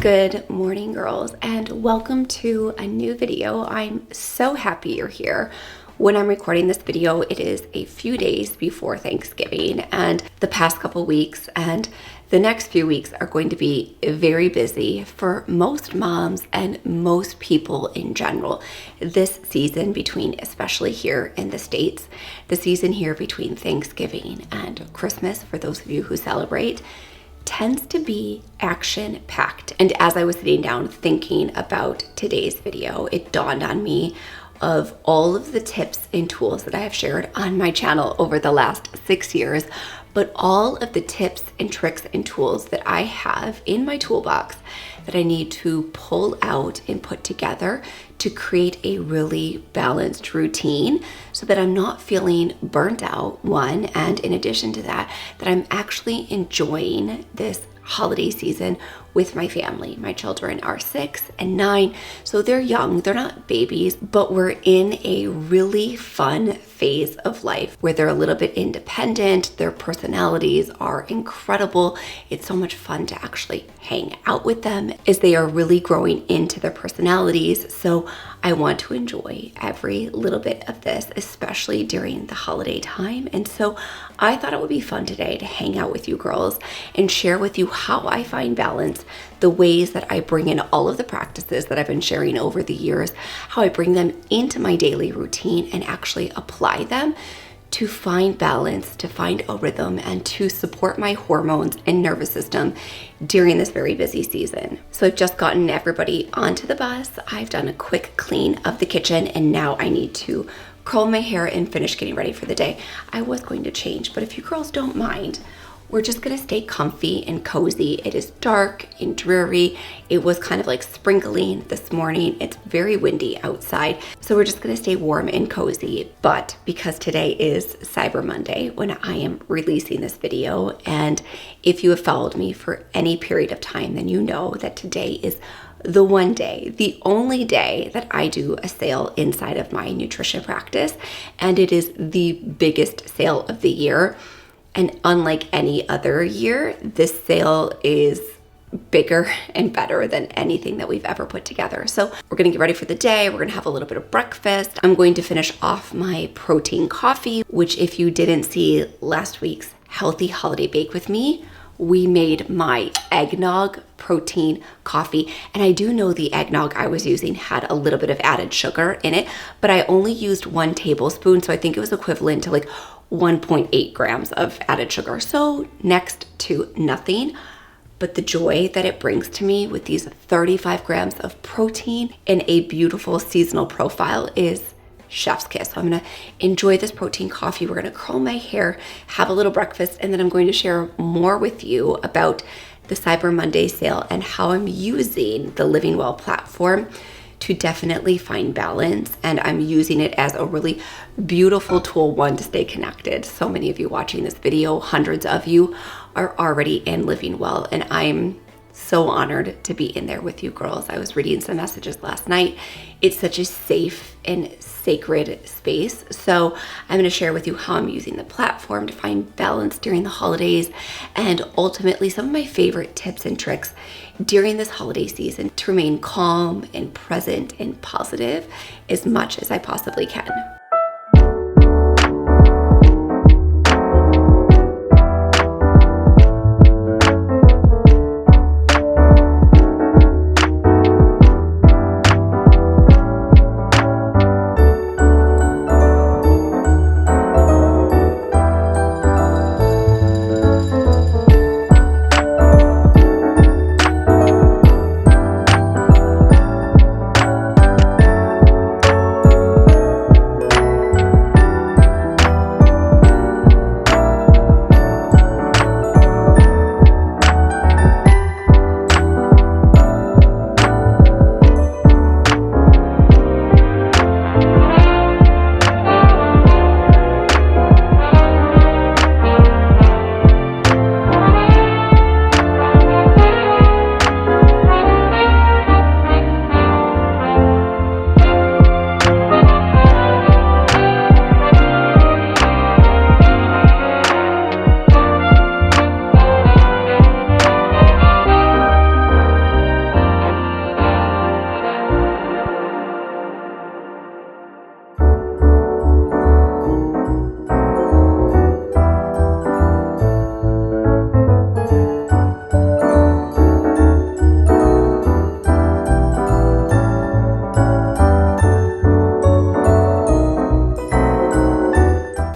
Good morning, girls, and welcome to a new video. I'm so happy you're here. When I'm recording this video, it is a few days before Thanksgiving, and the past couple weeks and the next few weeks are going to be very busy for most moms and most people in general. This season between, especially here in the States, the season here between Thanksgiving and Christmas, for those of you who celebrate, tends to be action-packed. And as I was sitting down thinking about today's video, it dawned on me of all of the tips and tools that I have shared on my channel over the last 6 years, but all of the tips and tricks and tools that I have in my toolbox that I need to pull out and put together to create a really balanced routine so that I'm not feeling burnt out, one, and in addition to that, that I'm actually enjoying this holiday season with my family. My children are 6 and 9, so they're young, they're not babies, but we're in a really fun phase of life where they're a little bit independent, their personalities are incredible. It's so much fun to actually hang out with them as they are really growing into their personalities. So I want to enjoy every little bit of this, especially during the holiday time. And so I thought it would be fun today to hang out with you girls and share with you how I find balance, the ways that I bring in all of the practices that I've been sharing over the years, how I bring them into my daily routine and actually apply them to find balance, to find a rhythm, and to support my hormones and nervous system during this very busy season. So I've just gotten everybody onto the bus. I've done a quick clean of the kitchen, and now I need to curl my hair and finish getting ready for the day. I was going to change, but if you girls don't mind, we're just gonna stay comfy and cozy. It is dark and dreary. It was kind of like sprinkling this morning. It's very windy outside. So we're just gonna stay warm and cozy. But because today is Cyber Monday when I am releasing this video, and if you have followed me for any period of time, then you know that today is the one day, the only day that I do a sale inside of my nutrition practice. And it is the biggest sale of the year. And unlike any other year, this sale is bigger and better than anything that we've ever put together. So we're gonna get ready for the day. We're gonna have a little bit of breakfast. I'm going to finish off my protein coffee, which if you didn't see last week's Healthy Holiday Bake with me, we made my eggnog protein coffee. And I do know the eggnog I was using had a little bit of added sugar in it, but I only used 1 tablespoon. So I think it was equivalent to like 1.8 grams of added sugar. So next to nothing, but the joy that it brings to me with these 35 grams of protein in a beautiful seasonal profile is chef's kiss. So I'm gonna enjoy this protein coffee. We're gonna curl my hair, have a little breakfast, and then I'm going to share more with you about the Cyber Monday sale and how I'm using the Living Well platform to definitely find balance. And I'm using it as a really beautiful tool, one, to stay connected. So many of you watching this video, hundreds of you are already in Living Well, and I'm so honored to be in there with you girls. I was reading some messages last night. It's such a safe and sacred space. So I'm going to share with you how I'm using the platform to find balance during the holidays, and ultimately some of my favorite tips and tricks during this holiday season to remain calm and present and positive as much as I possibly can.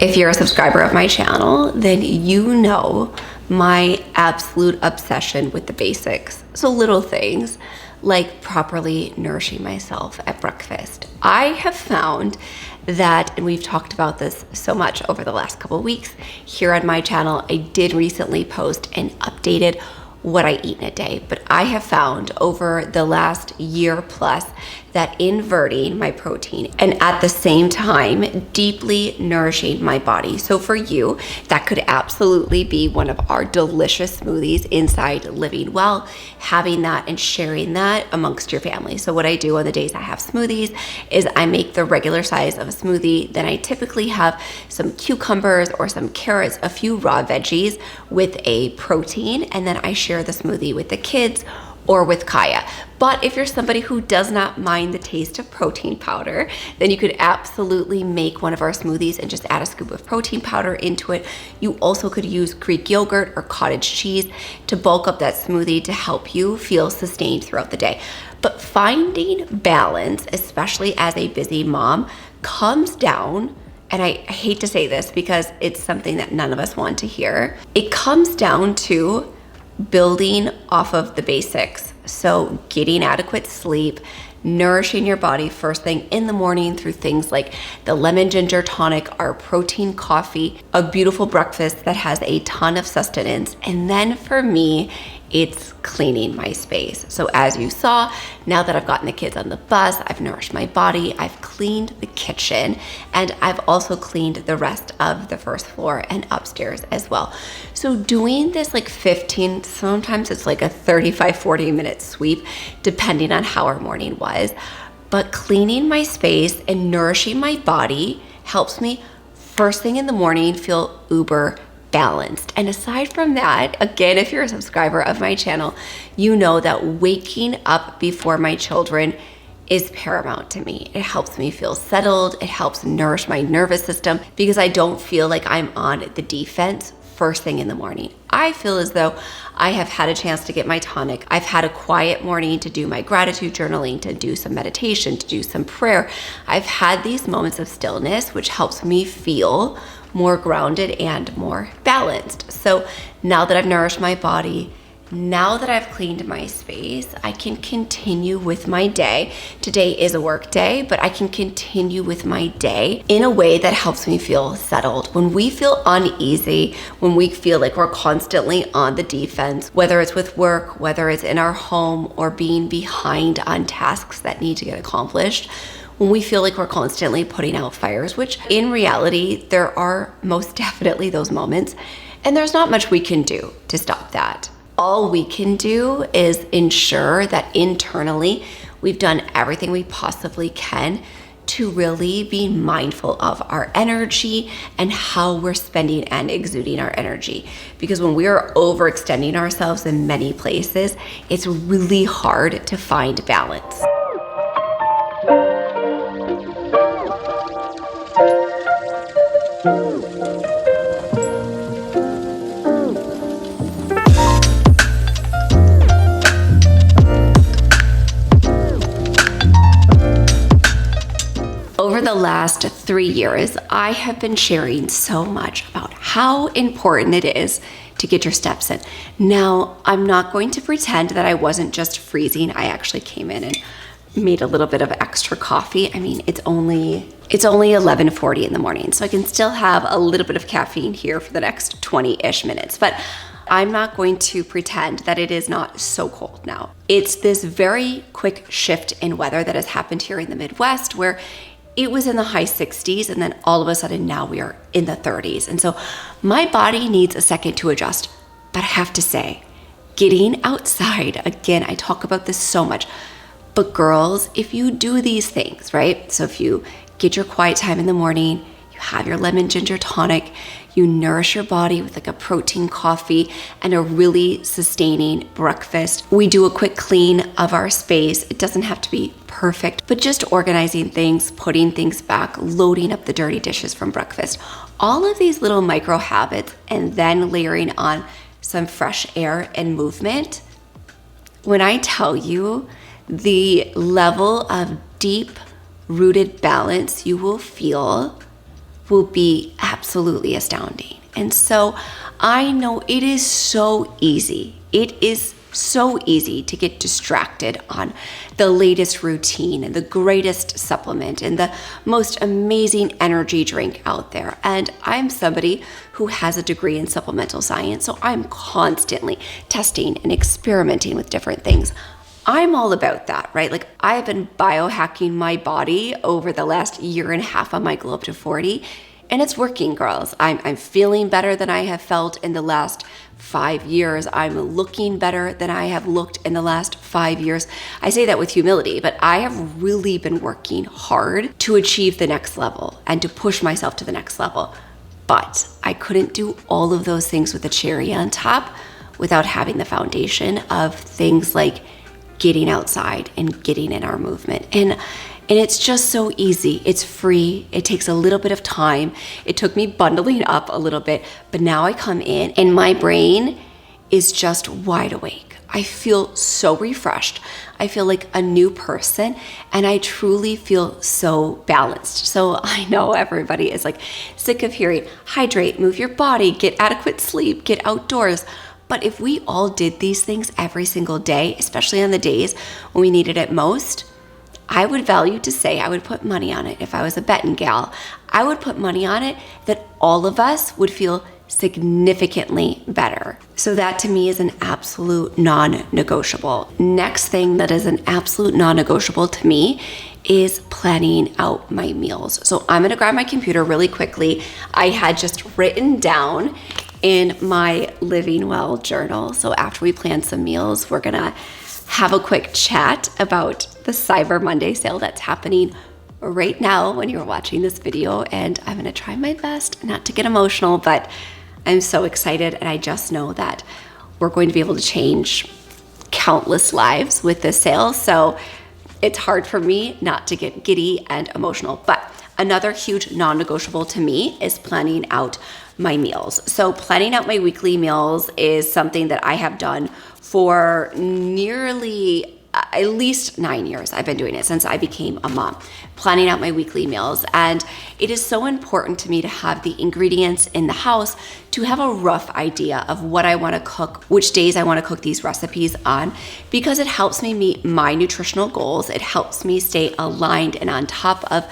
If you're a subscriber of my channel, then you know my absolute obsession with the basics. So little things like properly nourishing myself at breakfast. I have found that, and we've talked about this so much over the last couple of weeks here on my channel, I did recently post and updated what I eat in a day, but I have found over the last year plus that inverting my protein and at the same time deeply nourishing my body. So for you, that could absolutely be one of our delicious smoothies inside Living Well, having that and sharing that amongst your family. So what I do on the days I have smoothies is I make the regular size of a smoothie. Then I typically have some cucumbers or some carrots, a few raw veggies with a protein, and then I share the smoothie with the kids or with Kaya. But if you're somebody who does not mind the taste of protein powder, then you could absolutely make one of our smoothies and just add a scoop of protein powder into it. You also could use Greek yogurt or cottage cheese to bulk up that smoothie to help you feel sustained throughout the day. But finding balance, especially as a busy mom, comes down, and I hate to say this because it's something that none of us want to hear, it comes down to building off of the basics. So getting adequate sleep, nourishing your body first thing in the morning through things like the lemon ginger tonic, our protein coffee, a beautiful breakfast that has a ton of sustenance. And then for me, it's cleaning my space. So as you saw, now that I've gotten the kids on the bus, I've nourished my body, I've cleaned the kitchen, and I've also cleaned the rest of the first floor and upstairs as well. So doing this like 15, sometimes it's like a 35, 40 minute sweep, depending on how our morning was. But cleaning my space and nourishing my body helps me first thing in the morning feel uber balanced. And aside from that, again, if you're a subscriber of my channel, you know that waking up before my children is paramount to me. It helps me feel settled. It helps nourish my nervous system because I don't feel like I'm on the defense first thing in the morning. I feel as though I have had a chance to get my tonic. I've had a quiet morning to do my gratitude journaling, to do some meditation, to do some prayer. I've had these moments of stillness, which helps me feel more grounded and more balanced. So now that I've nourished my body, now that I've cleaned my space, I can continue with my day. Today is a work day, but I can continue with my day in a way that helps me feel settled. When we feel uneasy, when we feel like we're constantly on the defense, whether it's with work, whether it's in our home, or being behind on tasks that need to get accomplished, when we feel like we're constantly putting out fires, which in reality, there are most definitely those moments, and there's not much we can do to stop that. All we can do is ensure that internally we've done everything we possibly can to really be mindful of our energy and how we're spending and exuding our energy. Because when we are overextending ourselves in many places, it's really hard to find balance. Over the last 3 years, I have been sharing so much about how important it is to get your steps in. Now, I'm not going to pretend that I wasn't just freezing. I actually came in and made a little bit of extra coffee. I mean, it's only 11:40 in the morning, so I can still have a little bit of caffeine here for the next 20-ish minutes. But I'm not going to pretend that it is not so cold now. It's this very quick shift in weather that has happened here in the Midwest, where it was in the high 60s, and then all of a sudden now we are in the 30s. And so my body needs a second to adjust. But I have to say, getting outside, again, I talk about this so much, but girls, if you do these things, right? So if you get your quiet time in the morning, you have your lemon ginger tonic, you nourish your body with like a protein coffee and a really sustaining breakfast. We do a quick clean of our space. It doesn't have to be perfect, but just organizing things, putting things back, loading up the dirty dishes from breakfast. All of these little micro habits, and then layering on some fresh air and movement. When I tell you the level of deep rooted balance you will feel will be absolutely absolutely astounding. And so I know it is so easy. It is so easy to get distracted on the latest routine and the greatest supplement and the most amazing energy drink out there. And I'm somebody who has a degree in supplemental science, so I'm constantly testing and experimenting with different things. I'm all about that, right? Like, I've been biohacking my body over the last year and a half on my Glow Up to 40, and it's working, girls. I'm feeling better than I have felt in the last 5 years. I'm looking better than I have looked in the last 5 years. I say that with humility, but I have really been working hard to achieve the next level and to push myself to the next level. But I couldn't do all of those things with a cherry on top without having the foundation of things like getting outside and getting in our movement. And it's just so easy. It's free. It takes a little bit of time. It took me bundling up a little bit, but now I come in and my brain is just wide awake. I feel so refreshed. I feel like a new person, and I truly feel so balanced. So I know everybody is like sick of hearing, hydrate, move your body, get adequate sleep, get outdoors. But if we all did these things every single day, especially on the days when we needed it most, I would value to say, I would put money on it. If I was a betting gal, I would put money on it that all of us would feel significantly better. So that to me is an absolute non-negotiable. Next thing that is an absolute non-negotiable to me is planning out my meals. So I'm gonna grab my computer really quickly. I had just written down in my Living Well journal. So after we plan some meals, we're gonna have a quick chat about the Cyber Monday sale that's happening right now when you're watching this video. And I'm gonna try my best not to get emotional, but I'm so excited, and I just know that we're going to be able to change countless lives with this sale. So it's hard for me not to get giddy and emotional. But another huge non-negotiable to me is planning out my meals. So planning out my weekly meals is something that I have done for nearly at least 9 years. I've been doing it since I became a mom, planning out my weekly meals. And it is so important to me to have the ingredients in the house to have a rough idea of what I want to cook, which days I want to cook these recipes on, because it helps me meet my nutritional goals. It helps me stay aligned and on top of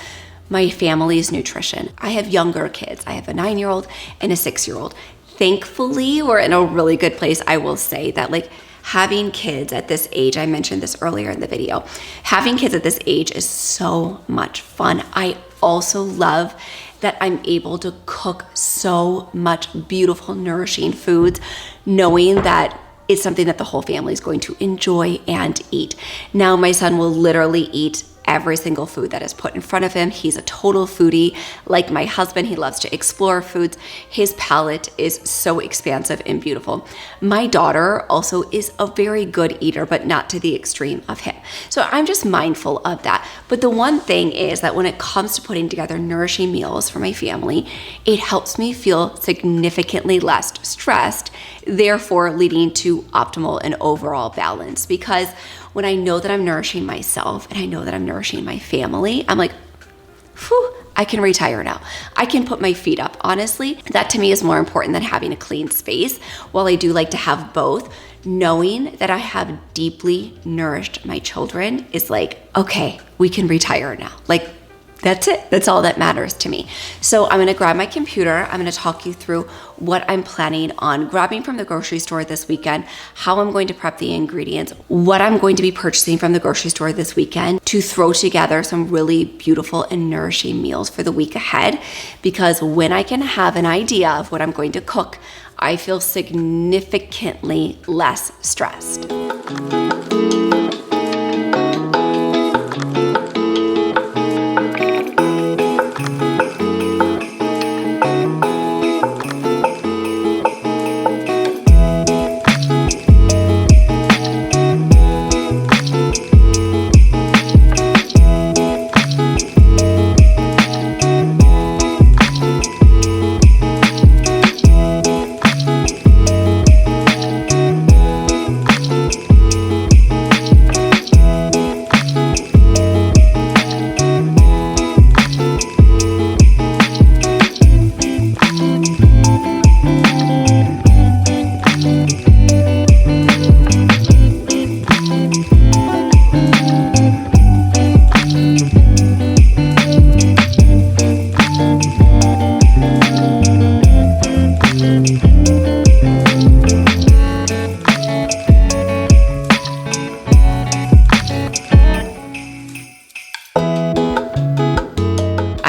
my family's nutrition. I have younger kids. I have a 9-year-old and a 6-year-old. Thankfully, we're in a really good place. I will say that, like, having kids at this age, I mentioned this earlier in the video, having kids at this age is so much fun. I also love that I'm able to cook so much beautiful, nourishing foods, knowing that it's something that the whole family is going to enjoy and eat. Now, my son will literally eat every single food that is put in front of him. He's a total foodie. Like my husband, he loves to explore foods. His palate is so expansive and beautiful. My daughter also is a very good eater, but not to the extreme of him. So I'm just mindful of that. But the one thing is that when it comes to putting together nourishing meals for my family, it helps me feel significantly less stressed, therefore leading to optimal and overall balance. Because when I know that I'm nourishing myself and I know that I'm nourishing my family, I'm like, whew, I can retire now. I can put my feet up. Honestly, that to me is more important than having a clean space. While I do like to have both, knowing that I have deeply nourished my children is like, okay, we can retire now. Like, that's it. That's all that matters to me. So I'm gonna grab my computer. I'm gonna talk you through what I'm planning on grabbing from the grocery store this weekend, how I'm going to prep the ingredients, what I'm going to be purchasing from the grocery store this weekend to throw together some really beautiful and nourishing meals for the week ahead. Because when I can have an idea of what I'm going to cook, I feel significantly less stressed.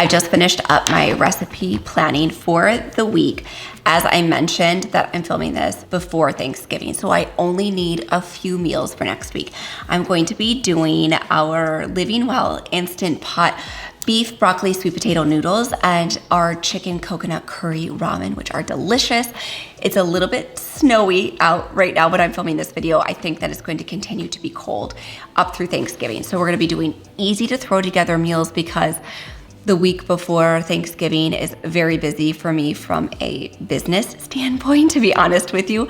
just finished up my recipe planning for the week. As I mentioned that I'm filming this before Thanksgiving, so I only need a few meals for next week. I'm going to be doing our Living Well Instant Pot beef broccoli sweet potato noodles and our chicken coconut curry ramen, which are delicious. It's a little bit snowy out right now when I'm filming this video. I think that it's going to continue to be cold up through Thanksgiving. So we're gonna be doing easy to throw together meals because the week before Thanksgiving is very busy for me from a business standpoint, to be honest with you.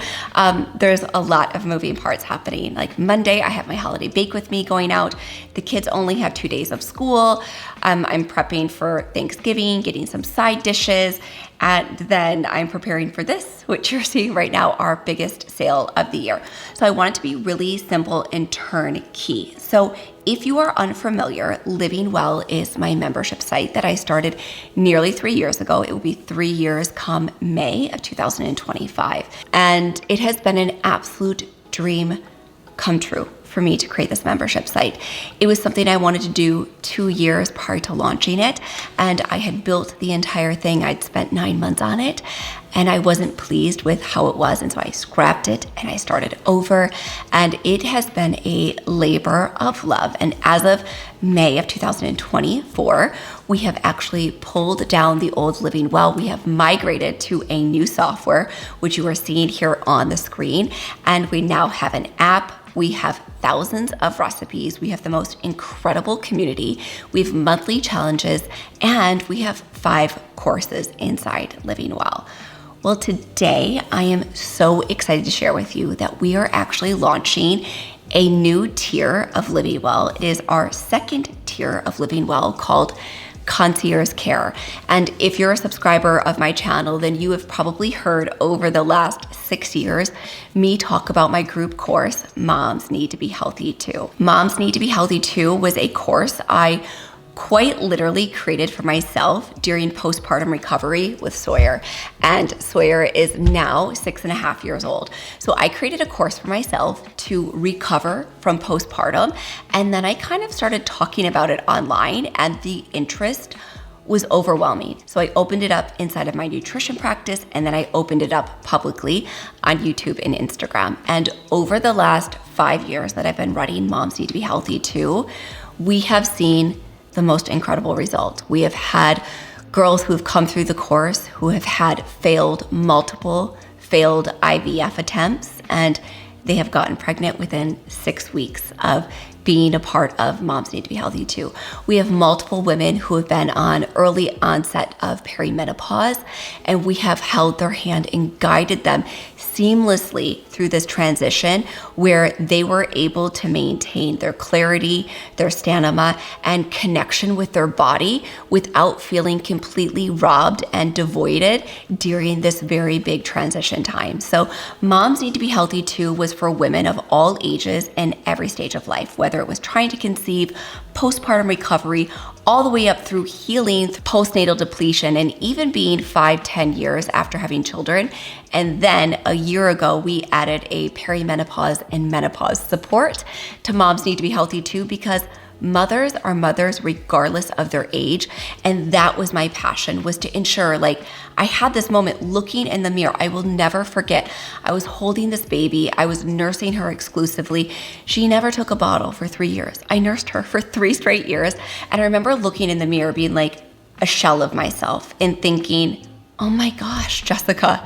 There's a lot of moving parts happening. Like Monday, I have my holiday bake with me going out. The kids only have 2 days of school. I'm prepping for Thanksgiving, getting some side dishes, and then I'm preparing for this, which you're seeing right now, our biggest sale of the year. So I want it to be really simple and turnkey. So if you are unfamiliar, Living Well is my membership site that I started nearly 3 years ago. It will be 3 years come May of 2025. And it has been an absolute dream come true for me to create this membership site. It was something I wanted to do 2 years prior to launching it, and I had built the entire thing. I'd spent 9 months on it, and I wasn't pleased with how it was, and so I scrapped it and I started over, and it has been a labor of love. And as of May of 2024, we have actually pulled down the old Living Well. We have migrated to a new software, which you are seeing here on the screen, and we now have an app. We have thousands of recipes. We have the most incredible community. We have monthly challenges, and we have 5 courses inside Living Well. Well, today I am so excited to share with you that we are actually launching a new tier of Living Well. It is our second tier of Living Well called Concierge Care. And if you're a subscriber of my channel, then you have probably heard over the last 6 years me talk about my group course, Moms Need to Be Healthy Too. Moms Need to Be Healthy Too was a course I quite literally created for myself during postpartum recovery with Sawyer. And Sawyer is now 6.5 years old. So I created a course for myself to recover from postpartum. And then I kind of started talking about it online, and the interest was overwhelming. So I opened it up inside of my nutrition practice, and then I opened it up publicly on YouTube and Instagram. And over the last 5 years that I've been running Moms Need to Be Healthy Too, we have seen the most incredible result. We have had girls who have come through the course who have had multiple failed IVF attempts, and they have gotten pregnant within 6 weeks of being a part of Moms Need to Be Healthy Too. We have multiple women who have been on early onset of perimenopause, and we have held their hand and guided them seamlessly through this transition where they were able to maintain their clarity, their stamina, and connection with their body without feeling completely robbed and devoided during this very big transition time. So Moms Need to Be Healthy Too was for women of all ages and every stage of life, whether it was trying to conceive, postpartum recovery, all the way up through healing, postnatal depletion, and even being 5-10 years after having children. And then a year ago, we added a perimenopause and menopause support to Moms Need to Be Healthy Too, because mothers are mothers regardless of their age. And that was my passion, was to ensure, like, I had this moment looking in the mirror. I will never forget. I was holding this baby. I was nursing her exclusively. She never took a bottle for 3 years. I nursed her for 3 straight years. And I remember looking in the mirror, being like a shell of myself and thinking, oh my gosh, Jessica,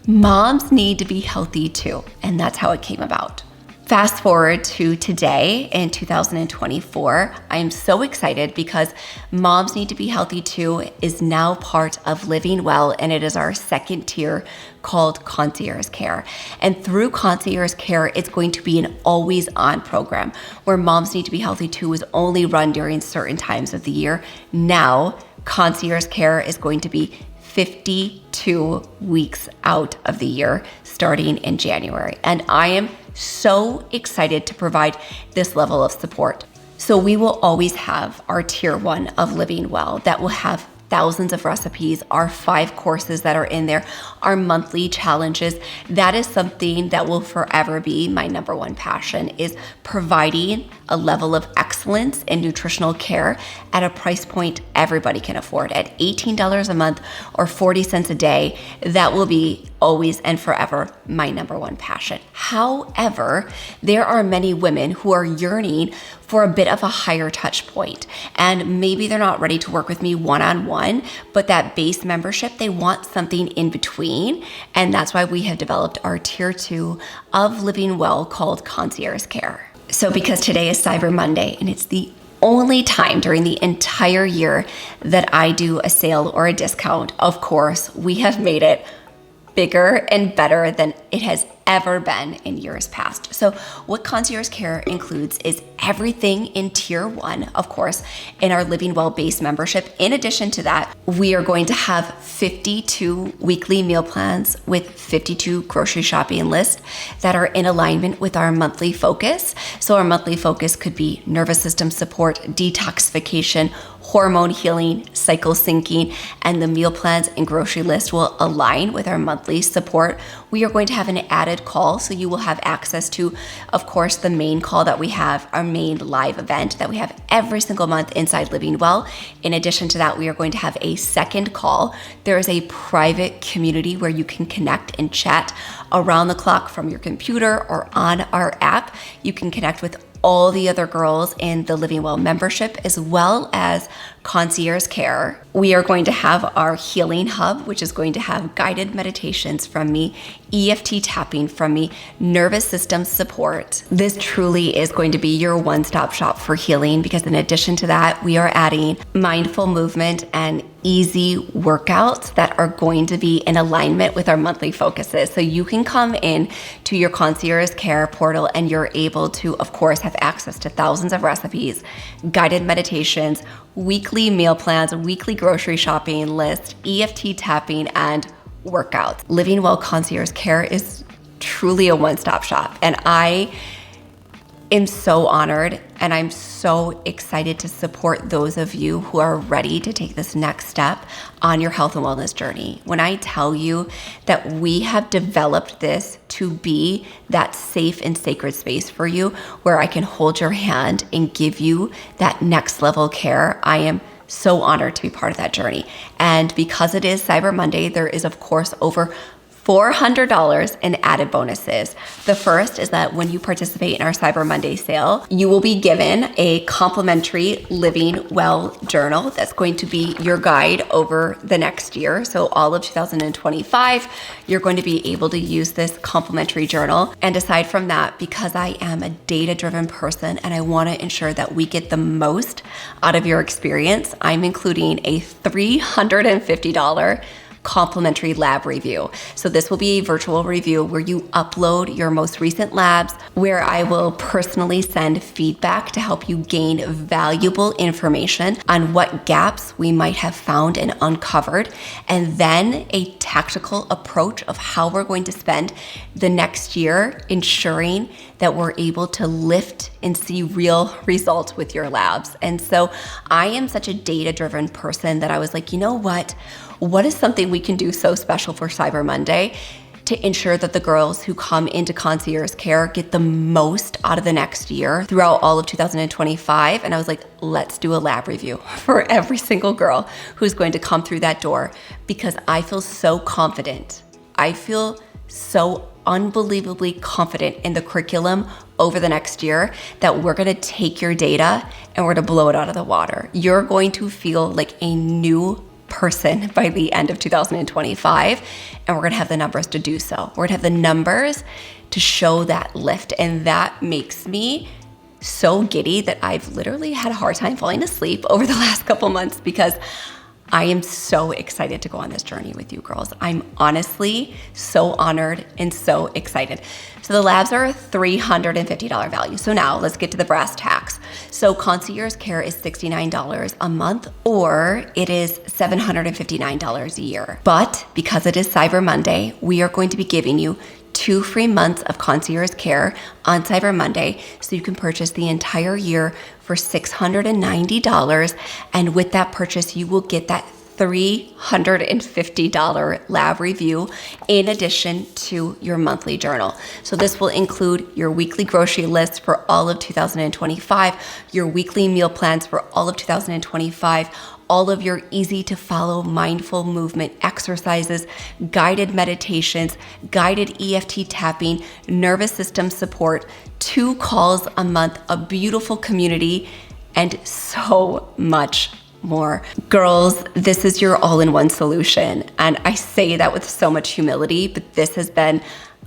moms need to be healthy too. And that's how it came about. Fast forward to today in 2024, I am so excited because Moms Need to Be Healthy Too is now part of Living Well, and it is our second tier called Concierge Care. And through Concierge Care, it's going to be an always on program where Moms Need to Be Healthy Too is only run during certain times of the year. Now, Concierge Care is going to be 52 weeks out of the year, starting in January. And I am so excited to provide this level of support. So we will always have our tier 1 of Living Well that will have thousands of recipes, our 5 courses that are in there, our monthly challenges. That is something that will forever be my number one passion, is providing a level of excellence in nutritional care at a price point everybody can afford. At $18 a month or 40 cents a day, that will be always and forever my number one passion. However, there are many women who are yearning for a bit of a higher touch point, and maybe they're not ready to work with me one-on-one, but that base membership, they want something in between, and that's why we have developed our tier 2 of Living Well called Concierge Care. So because today is Cyber Monday, and it's the only time during the entire year that I do a sale or a discount, of course, we have made it bigger and better than it has ever been in years past. So what Concierge Care includes is everything in tier 1, of course, in our Living Well base membership. In addition to that, we are going to have 52 weekly meal plans with 52 grocery shopping lists that are in alignment with our monthly focus. So our monthly focus could be nervous system support, detoxification, hormone healing, cycle syncing, and the meal plans and grocery list will align with our monthly support. We are going to have an added call, so you will have access to, of course, the main call that we have, our main live event that we have every single month inside Living Well. In addition to that, we are going to have a second call. There is a private community where you can connect and chat around the clock from your computer or on our app. You can connect with all the other girls in the Living Well membership, as well as Concierge Care. We are going to have our healing hub, which is going to have guided meditations from me, EFT tapping from me, nervous system support. This truly is going to be your one-stop shop for healing, because in addition to that, we are adding mindful movement and easy workouts that are going to be in alignment with our monthly focuses. So you can come in to your Concierge Care portal and you're able to, of course, have access to thousands of recipes, guided meditations, weekly meal plans, weekly grocery shopping list, EFT tapping, and workouts. Living Well Concierge Care is truly a one-stop shop, and I am so honored and I'm so excited to support those of you who are ready to take this next step on your health and wellness journey. When I tell you that we have developed this to be that safe and sacred space for you, where I can hold your hand and give you that next level care, I am so honored to be part of that journey. And because it is Cyber Monday, there is, of course, over $400 in added bonuses. The first is that when you participate in our Cyber Monday sale, you will be given a complimentary Living Well journal that's going to be your guide over the next year. So all of 2025, you're going to be able to use this complimentary journal. And aside from that, because I am a data-driven person and I want to ensure that we get the most out of your experience, I'm including a $350 complimentary lab review. So this will be a virtual review where you upload your most recent labs, where I will personally send feedback to help you gain valuable information on what gaps we might have found and uncovered, and then a tactical approach of how we're going to spend the next year ensuring that we're able to lift and see real results with your labs. And so I am such a data-driven person that I was like, you know what? What is something we can do so special for Cyber Monday to ensure that the girls who come into Concierge Care get the most out of the next year throughout all of 2025? And I was like, let's do a lab review for every single girl who's going to come through that door, because I feel so confident. I feel so unbelievably confident in the curriculum over the next year that we're gonna take your data and we're gonna blow it out of the water. You're going to feel like a new person by the end of 2025, and we're gonna have the numbers to do so. We're gonna have the numbers to show that lift, and that makes me so giddy that I've literally had a hard time falling asleep over the last couple months, because I am so excited to go on this journey with you girls. I'm honestly so honored and so excited. So the labs are a $350 value. So now let's get to the brass tacks. So Concierge Care is $69 a month, or it is $759 a year. But because it is Cyber Monday, we are going to be giving you 2 free months of Concierge Care on Cyber Monday, so you can purchase the entire year for $690. And with that purchase, you will get that $350 lab review in addition to your monthly journal. So this will include your weekly grocery list for all of 2025, your weekly meal plans for all of 2025, all of your easy to follow mindful movement exercises, guided meditations, guided EFT tapping, nervous system support, 2 calls a month, a beautiful community, and so much more. Girls, this is your all-in-one solution. And I say that with so much humility, but this has been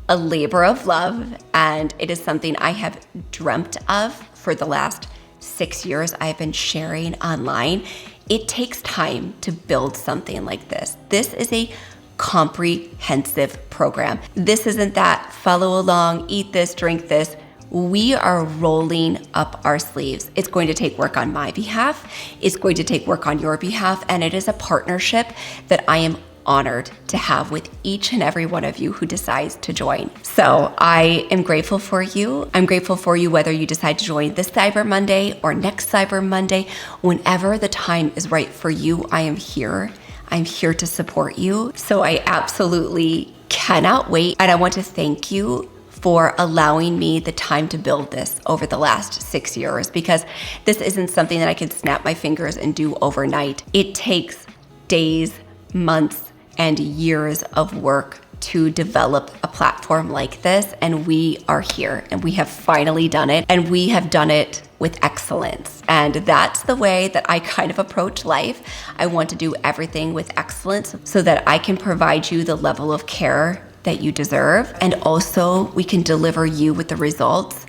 a labor of love, and it is something I have dreamt of for the last 6 years. I've been sharing online. It takes time to build something like this. This is a comprehensive program. This isn't that follow along, eat this, drink this. We are rolling up our sleeves. It's going to take work on my behalf. It's going to take work on your behalf. And it is a partnership that I am honored to have with each and every one of you who decides to join. So I am grateful for you. I'm grateful for you whether you decide to join this Cyber Monday or next Cyber Monday. Whenever the time is right for you, I am here. I'm here to support you. So I absolutely cannot wait. And I want to thank you for allowing me the time to build this over the last 6 years, because this isn't something that I can snap my fingers and do overnight. It takes days, months, and years of work to develop a platform like this, and we are here and we have finally done it, and we have done it with excellence. And that's the way that I kind of approach life. I want to do everything with excellence so that I can provide you the level of care that you deserve, and also we can deliver you with the results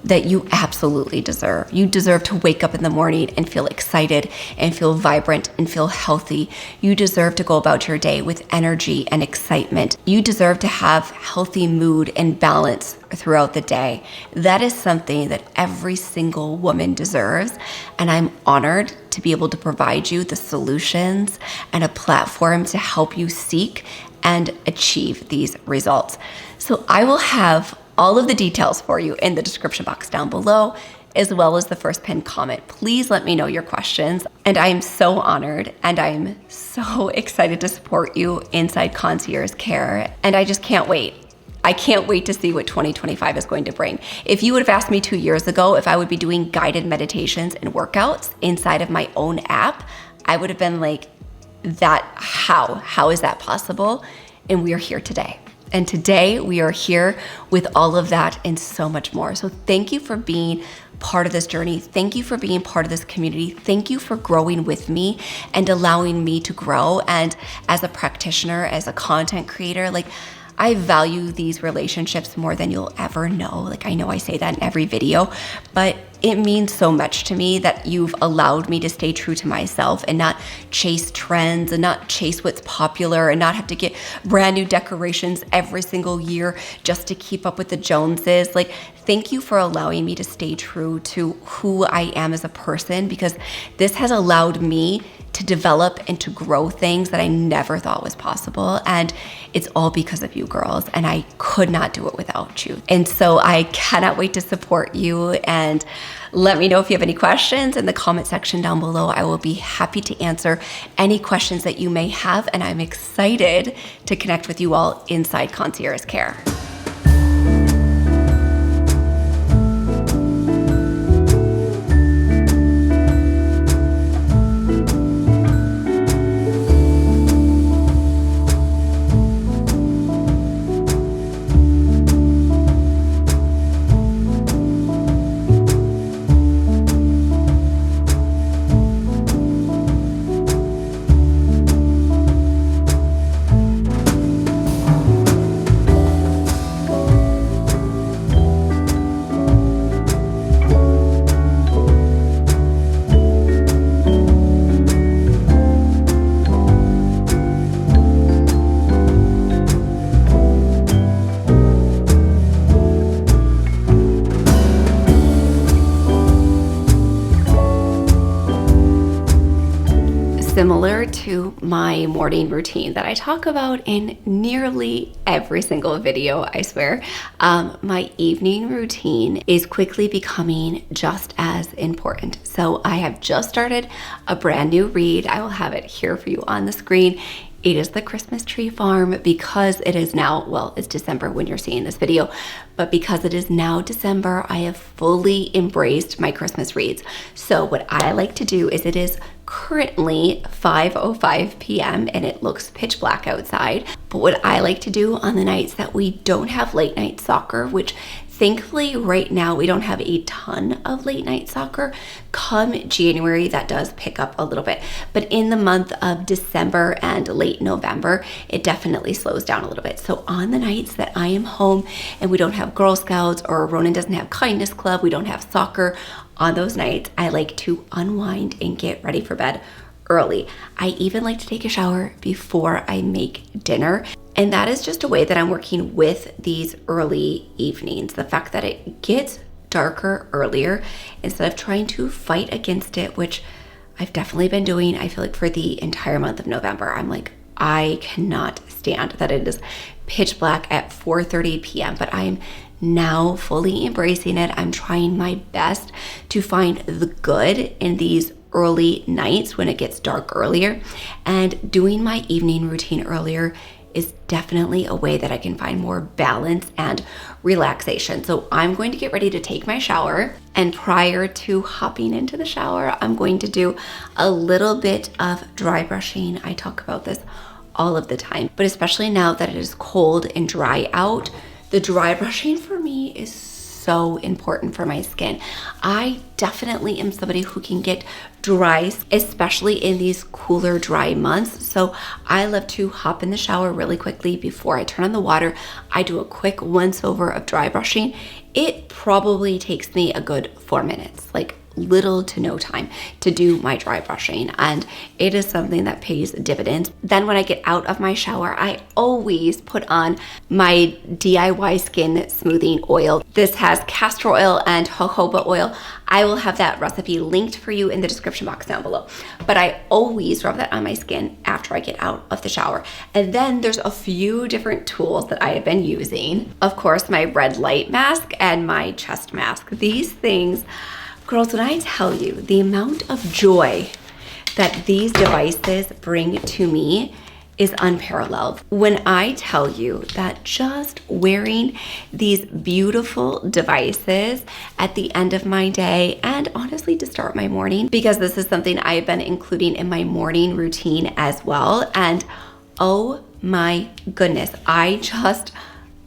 that you absolutely deserve. You deserve to wake up in the morning and feel excited and feel vibrant and feel healthy. You deserve to go about your day with energy and excitement. You deserve to have healthy mood and balance throughout the day. That is something that every single woman deserves, and I'm honored to be able to provide you the solutions and a platform to help you seek and achieve these results. So I will have all of the details for you in the description box down below, as well as the first pinned comment. Please let me know your questions. And I am so honored and I'm so excited to support you inside Concierge Care. And I just can't wait. I can't wait to see what 2025 is going to bring. If you would have asked me 2 years ago if I would be doing guided meditations and workouts inside of my own app, I would have been like, how is that possible? And we are here today. And today we are here with all of that and so much more. So thank you for being part of this journey. Thank you for being part of this community. Thank you for growing with me and allowing me to grow. And as a practitioner, as a content creator, I value these relationships more than you'll ever know. I know I say that in every video, but it means so much to me that you've allowed me to stay true to myself and not chase trends and not chase what's popular and not have to get brand new decorations every single year just to keep up with the Joneses. Thank you for allowing me to stay true to who I am as a person, because this has allowed me to develop and to grow things that I never thought was possible. And it's all because of you girls, and I could not do it without you. And so I cannot wait to support you, and let me know if you have any questions in the comment section down below. I will be happy to answer any questions that you may have, and I'm excited to connect with you all inside Concierge Care. similar to my morning routine that I talk about in nearly every single video, I swear. My evening routine is quickly becoming just as important. So I have just started a brand new read. I will have it here for you on the screen. It is The Christmas Tree Farm because it is now, well, it's December when you're seeing this video, but because it is now December, I have fully embraced my Christmas reads. So what I like to do is, it is currently 5:05 p.m. and it looks pitch black outside. But what I like to do on the nights that we don't have late night soccer, which thankfully right now we don't have a ton of late night soccer. Come January, that does pick up a little bit. But in the month of December and late November, it definitely slows down a little bit. So on the nights that I am home and we don't have Girl Scouts or Ronan doesn't have Kindness Club, we don't have soccer, on those nights, I like to unwind and get ready for bed early. I even like to take a shower before I make dinner. And that is just a way that I'm working with these early evenings. The fact that it gets darker earlier instead of trying to fight against it, which I've definitely been doing. I feel like for the entire month of November, I'm like, I cannot stand that it is pitch black at 4:30 p.m. But I'm now fully embracing it. I'm trying my best to find the good in these early nights when it gets dark earlier. And doing my evening routine earlier is definitely a way that I can find more balance and relaxation. So I'm going to get ready to take my shower. And prior to hopping into the shower, I'm going to do a little bit of dry brushing. I talk about this all of the time, but especially now that it is cold and dry out, the dry brushing for me is so important for my skin. I definitely am somebody who can get dry, especially in these cooler, dry months. So I love to hop in the shower really quickly before I turn on the water. I do a quick once over of dry brushing. It probably takes me a good 4 minutes, like little to no time to do my dry brushing, and it is something that pays dividends. Then when I get out of my shower, I always put on my DIY skin smoothing oil. This has castor oil and jojoba oil. I will have that recipe linked for you in the description box down below. But I always rub that on my skin after I get out of the shower. And then there's a few different tools that I have been using. Of course, my red light mask and my chest mask. These things, girls, when I tell you the amount of joy that these devices bring to me is unparalleled. When I tell you that just wearing these beautiful devices at the end of my day, and honestly to start my morning, because this is something I've been including in my morning routine as well, and oh my goodness, I just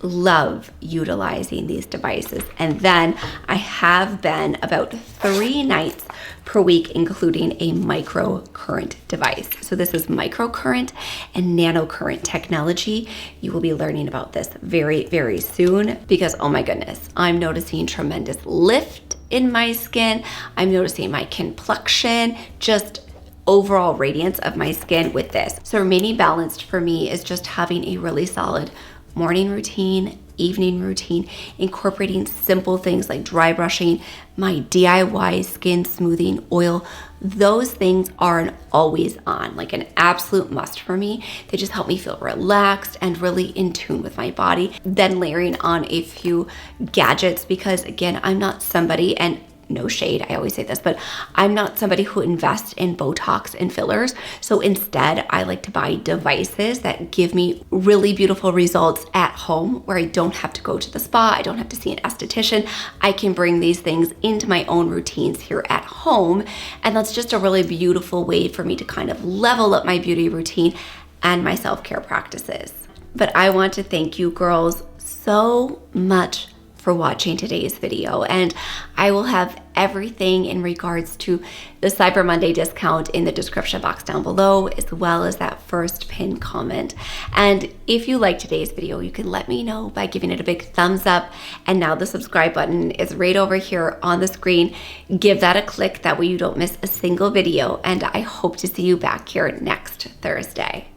love utilizing these devices. And then I have been about 3 nights per week including a microcurrent device. So this is microcurrent and nanocurrent technology. You will be learning about this very, very soon because oh my goodness, I'm noticing tremendous lift in my skin. I'm noticing my complexion, just overall radiance of my skin with this. So remaining balanced for me is just having a really solid morning routine, evening routine, incorporating simple things like dry brushing, my DIY skin smoothing oil. Those things are an always on, like an absolute must for me. They just help me feel relaxed and really in tune with my body. Then layering on a few gadgets because again, I'm not somebody, and no shade, I always say this, but I'm not somebody who invests in Botox and fillers. So instead, I like to buy devices that give me really beautiful results at home where I don't have to go to the spa. I don't have to see an esthetician. I can bring these things into my own routines here at home. And that's just a really beautiful way for me to kind of level up my beauty routine and my self-care practices. But I want to thank you girls so much for watching today's video, and I will have everything in regards to the Cyber Monday discount in the description box down below, as well as that first pinned comment. And if you like today's video, you can let me know by giving it a big thumbs up. And now the subscribe button is right over here on the screen. Give that a click, that way you don't miss a single video, and I hope to see you back here next Thursday.